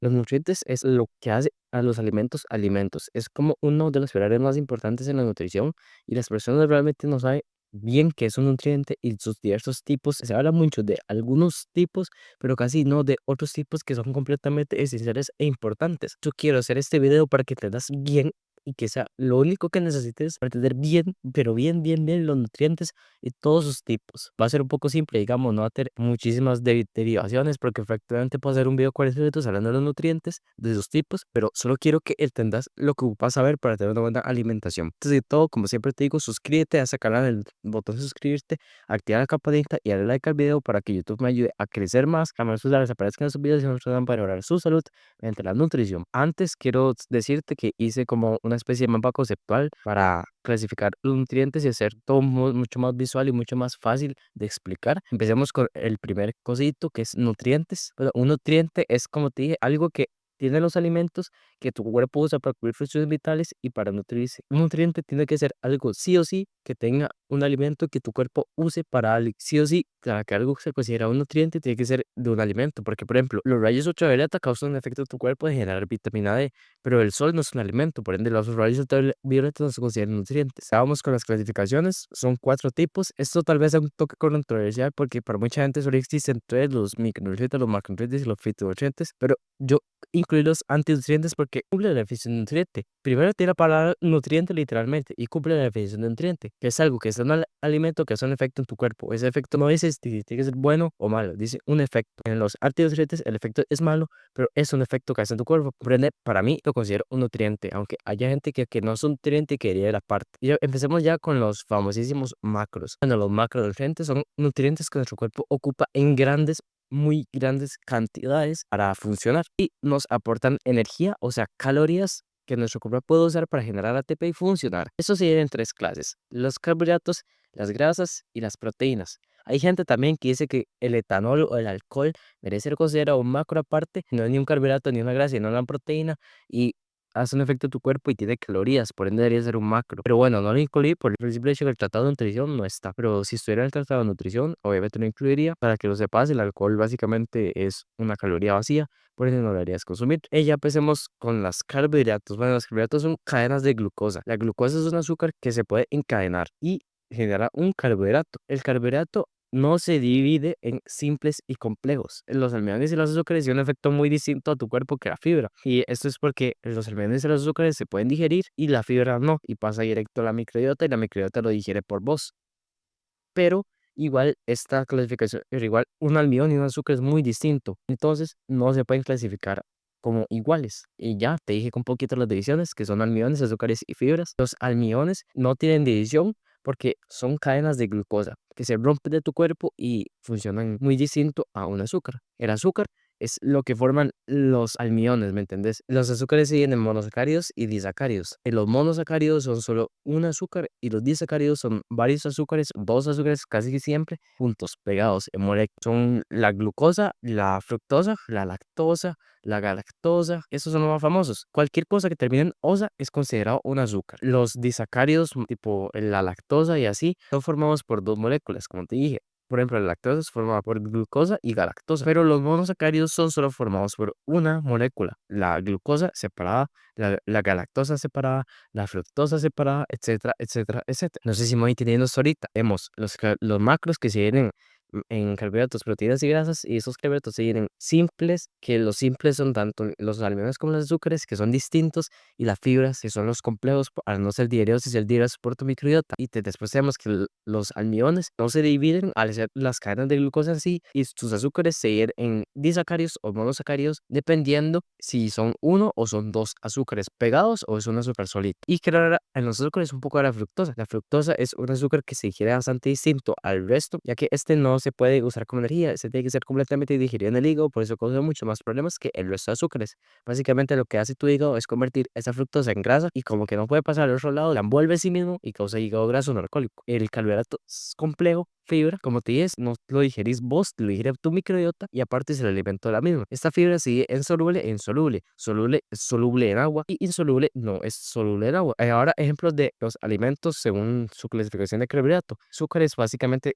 Los nutrientes es lo que hace a los alimentos alimentos. Es como uno de los pilares más importantes en la nutrición y las personas realmente no saben bien qué es un nutriente y sus diversos tipos. Se habla mucho de algunos tipos, pero casi no de otros tipos que son completamente esenciales e importantes. Yo quiero hacer este video para que entendas bien y que sea lo único que necesites para entender bien, pero bien los nutrientes y todos sus tipos. Va a ser un poco simple, digamos, no va a tener muchísimas derivaciones porque prácticamente puedo hacer un video de 40 minutos hablando de los nutrientes, de sus tipos, pero solo quiero que entendas lo que ocupas saber para tener una buena alimentación. Antes de todo, como siempre te digo, suscríbete a ese canal, el botón de suscribirte, activa la campanita y dale like al video para que YouTube me ayude a crecer más, que a más les aparezcan sus videos y nos ayudan para mejorar su salud mediante la nutrición. Antes quiero decirte que hice como una especie de mapa conceptual para clasificar los nutrientes y hacer todo mucho más visual y mucho más fácil de explicar. Empecemos con el primer cosito que es nutrientes. Bueno, un nutriente es, como te dije, algo que tiene los alimentos que tu cuerpo usa para cubrir funciones vitales y para nutrirse. Un nutriente tiene que ser algo sí o sí que tenga un alimento que tu cuerpo use para algo. Sí o sí, para que algo se considera un nutriente, tiene que ser de un alimento. Porque, por ejemplo, los rayos ultravioleta causan un efecto en tu cuerpo de generar vitamina D, pero el sol no es un alimento, por ende los rayos ultravioleta no se consideran nutrientes. Vamos con las clasificaciones, son 4 tipos. Esto tal vez sea un toque controversial porque para mucha gente solo existen tres: los micronutrientes, los macronutrientes y los fitonutrientes, pero yo incluí los antinutrientes porque cumple la definición de nutriente. Primero tiene la palabra nutriente literalmente y cumple la definición de nutriente, que es algo que es un alimento que hace un efecto en tu cuerpo. Ese efecto no dice si tiene que ser bueno o malo, dice un efecto. En los antinutrientes el efecto es malo, pero es un efecto que hace en tu cuerpo. Por ende, para mí lo considero un nutriente, aunque haya gente que no es un nutriente y quería ir aparte. Y empecemos ya con los famosísimos macros. Bueno, los macronutrientes son nutrientes que nuestro cuerpo ocupa en muy grandes cantidades para funcionar y nos aportan energía, o sea, calorías que nuestro cuerpo puede usar para generar ATP y funcionar. Eso se divide en 3 clases: los carbohidratos, las grasas y las proteínas. Hay gente también que dice que el etanol o el alcohol merece ser considerado un macro aparte, no es ni un carbohidrato ni una grasa, sino una proteína y hace un efecto en tu cuerpo y tiene calorías, por ende debería ser un macro. Pero bueno, no lo incluí por el simple hecho que el tratado de nutrición no está. Pero si estuviera en el tratado de nutrición, obviamente lo incluiría. Para que lo sepas, el alcohol básicamente es una caloría vacía, por ende no lo deberías consumir. Y ya empecemos con los carbohidratos. Bueno, los carbohidratos son cadenas de glucosa. La glucosa es un azúcar que se puede encadenar y genera un carbohidrato. El carbohidrato no se divide en simples y complejos. Los almidones y los azúcares tienen un efecto muy distinto a tu cuerpo que la fibra. Y esto es porque los almidones y los azúcares se pueden digerir y la fibra no. Y pasa directo a la microbiota y la microbiota lo digiere por vos. Pero igual esta clasificación, pero igual un almidón y un azúcar es muy distinto. Entonces no se pueden clasificar como iguales. Y ya te dije con poquito las divisiones, que son almidones, azúcares y fibras. Los almidones no tienen división porque son cadenas de glucosa que se rompen de tu cuerpo y funcionan muy distinto a un azúcar. El azúcar es lo que forman los almidones, ¿me entendés? Los azúcares se dividen en monosacáridos y disacáridos. Los monosacáridos son solo un azúcar y los disacáridos son varios azúcares, 2 azúcares casi que siempre juntos, pegados en moléculas. Son la glucosa, la fructosa, la lactosa, la galactosa. Esos son los más famosos. Cualquier cosa que termine en osa es considerado un azúcar. Los disacáridos, tipo la lactosa y así, son formados por 2 moléculas, como te dije. Por ejemplo, la lactosa es formada por glucosa y galactosa, pero los monosacáridos son solo formados por una molécula: la glucosa separada, la galactosa separada, la fructosa separada, etcétera, etcétera, etcétera. No sé si me voy entendiendo esto ahorita. Vemos los macros que se vienen en carbohidratos, proteínas y grasas, y esos carbohidratos se vienen simples, que los simples son tanto los almidones como los azúcares, que son distintos, y las fibras, que son los complejos, al no ser digeridos y ser digeridos por tu microbiota. Y después tenemos que los almidones no se dividen al ser las cadenas de glucosa así, y sus azúcares se dividen en disacáridos o monosacáridos, dependiendo si son uno o son dos azúcares pegados o es un azúcar solito. Y claro, en los azúcares un poco de la fructosa. La fructosa es un azúcar que se digiere bastante distinto al resto, ya que este no se puede usar como energía, se tiene que ser completamente digerido en el hígado, por eso causa mucho más problemas que el resto de azúcares. Básicamente lo que hace tu hígado es convertir esa fructosa en grasa y como que no puede pasar al otro lado, la envuelve en sí mismo y causa hígado graso no alcohólico. El carbohidrato es complejo, fibra, como te dije, no lo digerís vos, lo digiere tu microbiota y aparte se le alimenta de la misma. Esta fibra sigue insoluble e insoluble. Soluble es soluble en agua y insoluble no es soluble en agua. Ahora, ejemplos de los alimentos según su clasificación de carbohidrato. Azúcares, básicamente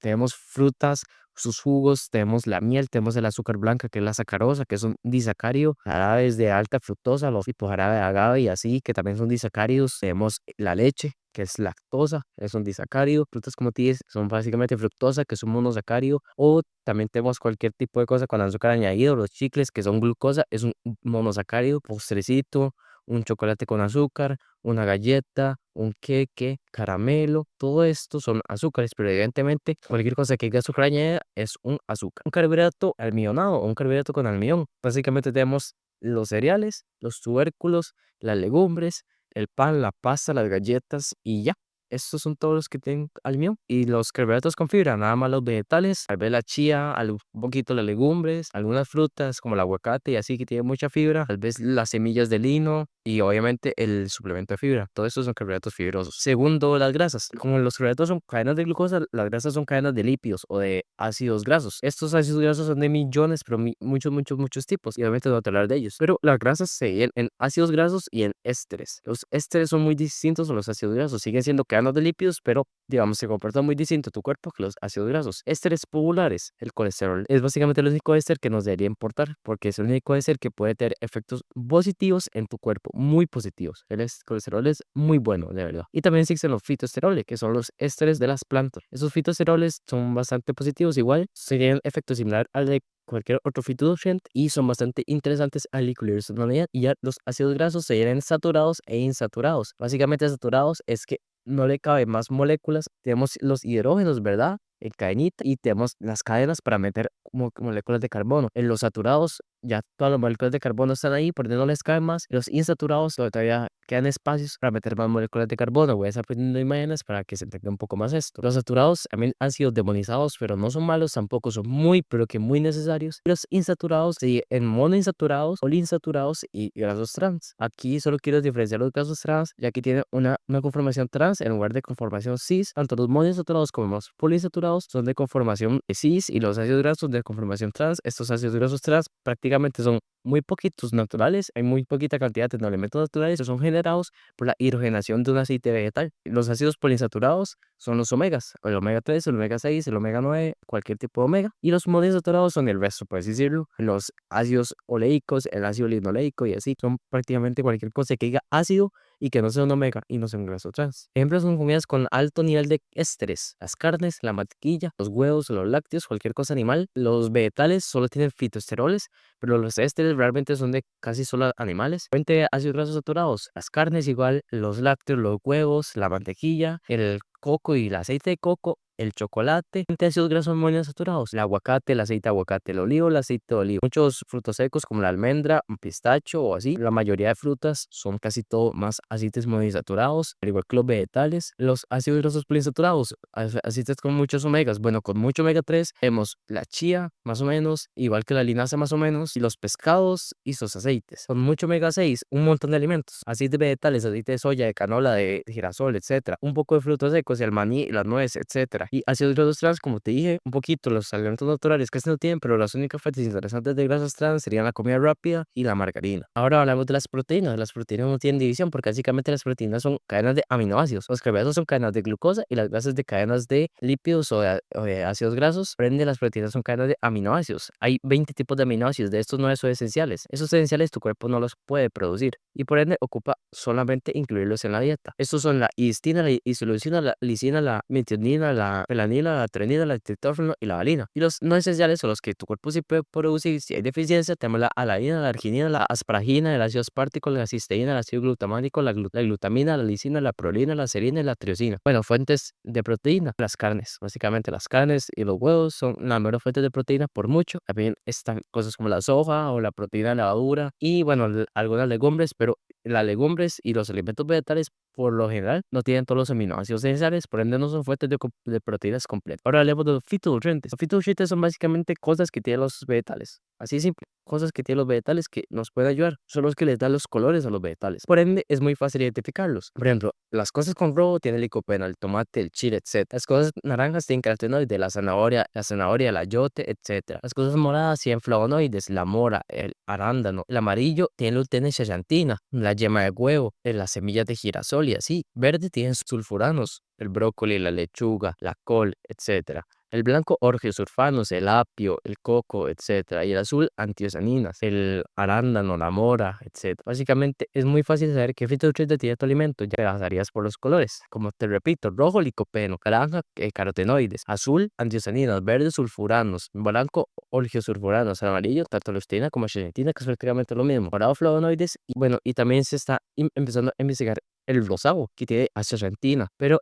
tenemos frutas, sus jugos, tenemos la miel, tenemos el azúcar blanca, que es la sacarosa, que es un disacárido, jarabes de alta fructosa, los tipos jarabe de agave y así, que también son disacáridos, tenemos la leche, que es lactosa, es un disacárido, frutas como tienes son básicamente fructosa, que es un monosacárido, o también tenemos cualquier tipo de cosa con azúcar añadido, los chicles, que son glucosa, es un monosacárido, postrecito, un chocolate con azúcar, una galleta, un queque, caramelo, todo esto son azúcares, pero evidentemente cualquier cosa que tenga azúcar añadida es un azúcar. Un carbohidrato almidonado o un carbohidrato con almidón. Básicamente tenemos los cereales, los tubérculos, las legumbres, el pan, la pasta, las galletas y ya. Estos son todos los que tienen almidón. Y los carbohidratos con fibra, nada más los vegetales, tal vez la chía, un poquito las legumbres, algunas frutas como el aguacate y así que tiene mucha fibra, tal vez las semillas de lino y obviamente el suplemento de fibra. Todo estos son carbohidratos fibrosos. Segundo, las grasas. Como los carbohidratos son cadenas de glucosa, las grasas son cadenas de lípidos o de ácidos grasos. Estos ácidos grasos son de millones, pero muchos, muchos, muchos tipos. Y obviamente no voy a hablar de ellos. Pero las grasas se dividen en ácidos grasos y en ésteres. Los ésteres son muy distintos a los ácidos grasos. Siguen siendo cadenas de lípidos, pero digamos, se comporta muy distinto tu cuerpo que los ácidos grasos. Ésteres populares, el colesterol, es básicamente el único éster que nos debería importar, porque es el único éster que puede tener efectos positivos en tu cuerpo, muy positivos. Colesterol es muy bueno, de verdad. Y también existen los fitoesteroles, que son los ésteres de las plantas. Esos fitoesteroles son bastante positivos, igual, tienen efecto similar al de cualquier otro fitonutriente y son bastante interesantes al incluir su tonalidad. Y ya los ácidos grasos se vienen saturados e insaturados. Básicamente saturados es que no le caben más moléculas. Tenemos los hidrógenos, ¿verdad? En cadenita y tenemos las cadenas para meter como moléculas de carbono. En los saturados ya todas las moléculas de carbono están ahí, por ende no les caben más. Los insaturados todavía quedan espacios para meter más moléculas de carbono. Voy a estar poniendo imágenes para que se entienda un poco más esto. Los saturados también han sido demonizados, pero no son malos, tampoco son muy, pero que muy necesarios. Los insaturados sí, en monoinsaturados, poliinsaturados y grasos trans. Aquí solo quiero diferenciar los grasos trans, ya que tiene una conformación trans en lugar de conformación cis. Tanto los monoinsaturados como los poliinsaturados son de conformación cis y los ácidos grasos de conformación trans. Estos ácidos grasos trans prácticamente son muy poquitos naturales, hay muy poquita cantidad de elementos naturales que son generados por la hidrogenación de un aceite vegetal. Los ácidos poliinsaturados son los omegas, el omega 3, el omega 6, el omega 9, cualquier tipo de omega. Y los monoinsaturados son el resto, por así decirlo. Los ácidos oleicos, el ácido linoleico y así, son prácticamente cualquier cosa que diga ácido y que no sea un omega y no sea un graso trans. Ejemplos son comidas con alto nivel de ésteres, las carnes, la mantequilla, los huevos, los lácteos, cualquier cosa animal. Los vegetales solo tienen fitoesteroles, pero los ésteres realmente son de casi solo animales. Fuente de ácidos grasos saturados, las carnes igual, los lácteos, los huevos, la mantequilla, el coco y el aceite de coco, el chocolate, fuente de ácidos grasos monosaturados, el aguacate, el aceite de aguacate, el aceite de olivo. Muchos frutos secos como la almendra, un pistacho o así. La mayoría de frutas son casi todo más aceites monoinsaturados, al igual que los vegetales. Los ácidos grasos poliinsaturados, aceites con muchos omegas. Bueno, con mucho omega 3 tenemos la chía, más o menos, igual que la linaza más o menos, y los pescados y sus aceites. Con mucho omega 6, un montón de alimentos, aceites vegetales, aceite de soya, de canola, de girasol, etcétera. Un poco de frutos secos, el maní, las nueces, etcétera. Y ácidos grasos trans, como te dije, un poquito los alimentos naturales casi no tienen, pero las únicas fuentes interesantes de grasas trans serían la comida rápida y la margarina. Ahora hablamos de las proteínas. Las proteínas no tienen división porque básicamente las proteínas son cadenas de aminoácidos. Los carbohidratos son cadenas de glucosa y las grasas de cadenas de lípidos o de ácidos grasos. Por ende, las proteínas son cadenas de aminoácidos. Hay 20 tipos de aminoácidos, de estos 9 son esenciales. Esos esenciales tu cuerpo no los puede producir y por ende ocupa solamente incluirlos en la dieta. Estos son la histina, la isoleucina, la lisina, la metionina, la melanina, la trenina, la triptófano y la valina. Y los no esenciales son los que tu cuerpo sí puede producir. Si hay deficiencia, tenemos la alanina, la arginina, la asparagina, el ácido aspartico, la cisteína, el ácido glutamático, la glutamina, la lisina, la prolina, la serina y la triosina. Bueno, fuentes de proteína, las carnes. Básicamente las carnes y los huevos son la mejor fuente de proteína por mucho. También están cosas como la soja o la proteína de levadura y bueno, algunas legumbres, pero las legumbres y los alimentos vegetales por lo general no tienen todos los aminoácidos necesarios, por ende no son fuentes de proteínas completas. Ahora hablemos de los fitonutrientes. Los fitonutrientes son básicamente cosas que tienen los vegetales. Así de simple, cosas que tienen los vegetales que nos pueden ayudar. Son los que les dan los colores a los vegetales. Por ende, es muy fácil identificarlos. Por ejemplo, las cosas con rojo tienen licopeno, el tomate, el chile, etcétera. Las cosas naranjas tienen carotenoides, la zanahoria, el ayote, etcétera. Las cosas moradas tienen flavonoides, la mora, el arándano. El amarillo tiene luteína y zeaxantina, la yema de huevo, las semillas de girasol y así. Verde tienen sulfuranos, el brócoli, la lechuga, la col, etcétera. El blanco, orgeosulfanos, el apio, el coco, etcétera. Y el azul, antiocianinas, el arándano, la mora, etcétera. Básicamente es muy fácil saber qué fitonutriente tiene tu alimento, ya te basarías por los colores. Como te repito, rojo, licopeno, naranja, carotenoides, azul, antiocianinas, verde, sulfuranos, blanco, orgeosulfuranos, amarillo, tanto leucina como shenetina, que es prácticamente lo mismo. Morado, flavonoides, y bueno, y también se está empezando a investigar el rosado, que tiene azaxantina, pero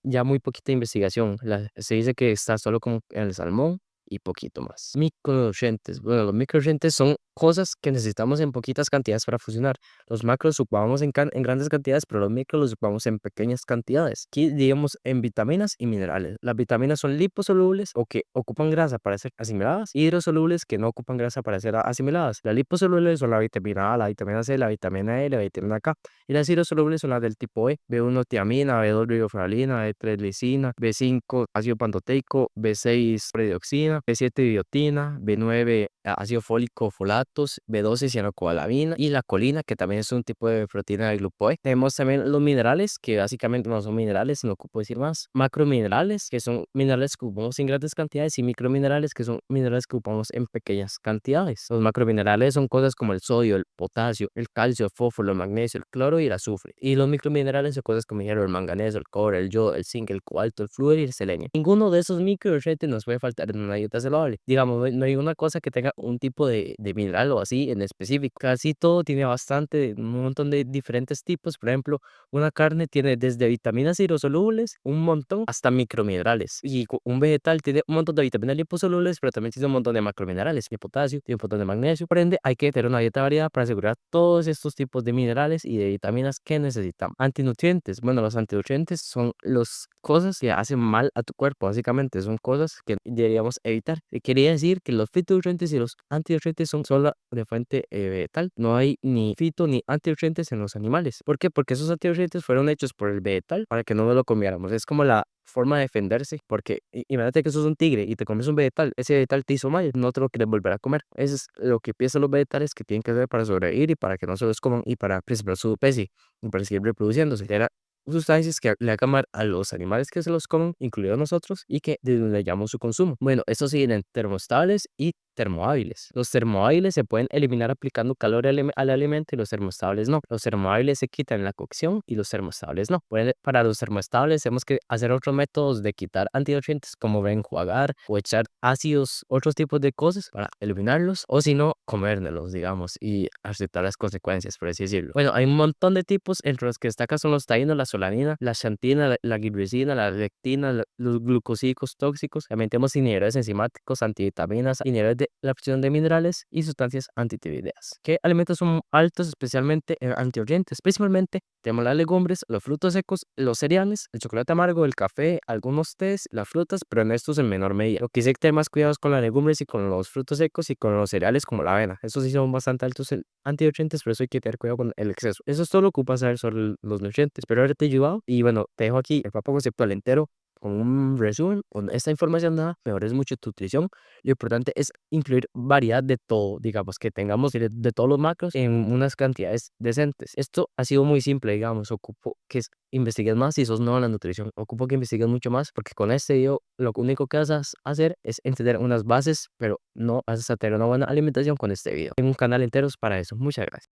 ya muy poquita investigación. Se dice que está solo como en el salmón y poquito más. Micronutrientes. Bueno, los micronutrientes son cosas que necesitamos en poquitas cantidades para funcionar. Los macros los ocupamos en grandes cantidades, pero los micros los ocupamos en pequeñas cantidades. Aquí, digamos, en vitaminas y minerales. Las vitaminas son liposolubles o que ocupan grasa para ser asimiladas, y hidrosolubles que no ocupan grasa para ser asimiladas. Las liposolubles son la vitamina A, la vitamina C, la vitamina E, la vitamina K. Y las hidrosolubles son las del tipo E, B1 tiamina, B2 riboflavina, B3 lisina, B5 ácido pantoteico, B6 predioxina, B7 biotina, B9 ácido fólico folatos, B12 cianocobalamina y la colina, que también es un tipo de proteína del grupo E. Tenemos también los minerales, que básicamente no son minerales, no ocupo decir más. Macrominerales, que son minerales que ocupamos en grandes cantidades, y microminerales, que son minerales que ocupamos en pequeñas cantidades. Los macrominerales son cosas como el sodio, el potasio, el calcio, el fósforo, el magnesio, el cloro y el azufre. Y los microminerales son cosas como el hierro, el manganeso, el cobre, el yodo, el zinc, el cobalto, el flúor y el selenio. Ninguno de esos micronutrientes nos puede faltar en una dieta saludable. Digamos, no hay una cosa que tenga un tipo de mineral o así en específico. Casi todo tiene bastante, un montón de diferentes tipos. Por ejemplo, una carne tiene desde vitaminas hidrosolubles, un montón, hasta microminerales. Y un vegetal tiene un montón de vitaminas liposolubles, pero también tiene un montón de macrominerales, de potasio, tiene un montón de magnesio. Por ende, hay que tener una dieta variada para asegurar todos estos tipos de minerales y de vitaminas que necesitamos. Antinutrientes. Bueno, los antinutrientes son las cosas que hacen mal a tu cuerpo. Básicamente son cosas que deberíamos evitar. Quería decir que los fitonutrientes y los antinutrientes son solo de fuente vegetal. No hay ni fito ni antinutrientes en los animales. ¿Por qué? Porque esos antinutrientes fueron hechos por el vegetal para que no nos lo comiéramos. Es como la forma de defenderse, porque imagínate que sos un tigre y te comes un vegetal, ese vegetal te hizo mal, no te lo quieres volver a comer. Eso es lo que piensan los vegetales que tienen que hacer para sobrevivir y para que no se los coman y para preservar su especie y para seguir reproduciéndose. Era sustancias que le hagan mal a los animales que se los comen, incluidos nosotros, y que disminuyamos su consumo. Bueno, estos siguen termoestables y termohábiles. Los termohábiles se pueden eliminar aplicando calor al alimento, y los termoestables no. Los termohábiles se quitan en la cocción y los termoestables no. Para los termoestables tenemos que hacer otros métodos de quitar antinutrientes, como enjuagar o echar ácidos, otros tipos de cosas para eliminarlos, o si no, comérnoslos, digamos, y aceptar las consecuencias, por así decirlo. Bueno, hay un montón de tipos, entre los que destacan son los taínos, la solanina, la xantina, la gibresina, la lectina, los glucosídicos tóxicos. También tenemos inhibidores enzimáticos, antivitaminas, inhibidores de la absorción de minerales y sustancias antitiroideas. ¿Qué alimentos son altos especialmente en antioxidantes? Principalmente tenemos las legumbres, los frutos secos, los cereales, el chocolate amargo, el café, algunos tés, las frutas, pero en estos en menor medida. Lo que sí hay que tener más cuidados con las legumbres y con los frutos secos y con los cereales como la avena. Estos sí son bastante altos en antioxidantes, pero eso hay que tener cuidado con el exceso. Eso es todo lo que ocupas saber sobre los nutrientes. Espero haberte ayudado y bueno, te dejo aquí el mapa conceptual entero con un resumen, con esta información nada, mejores mucho tu nutrición. Lo importante es incluir variedad de todo, digamos, que tengamos de todos los macros en unas cantidades decentes. Esto ha sido muy simple, digamos, ocupo que investigues más si sos nuevo en la nutrición, ocupo que investigues mucho más, porque con este video lo único que vas a hacer es entender unas bases, pero no vas a tener una buena alimentación con este video. Tengo un canal entero para eso. Muchas gracias.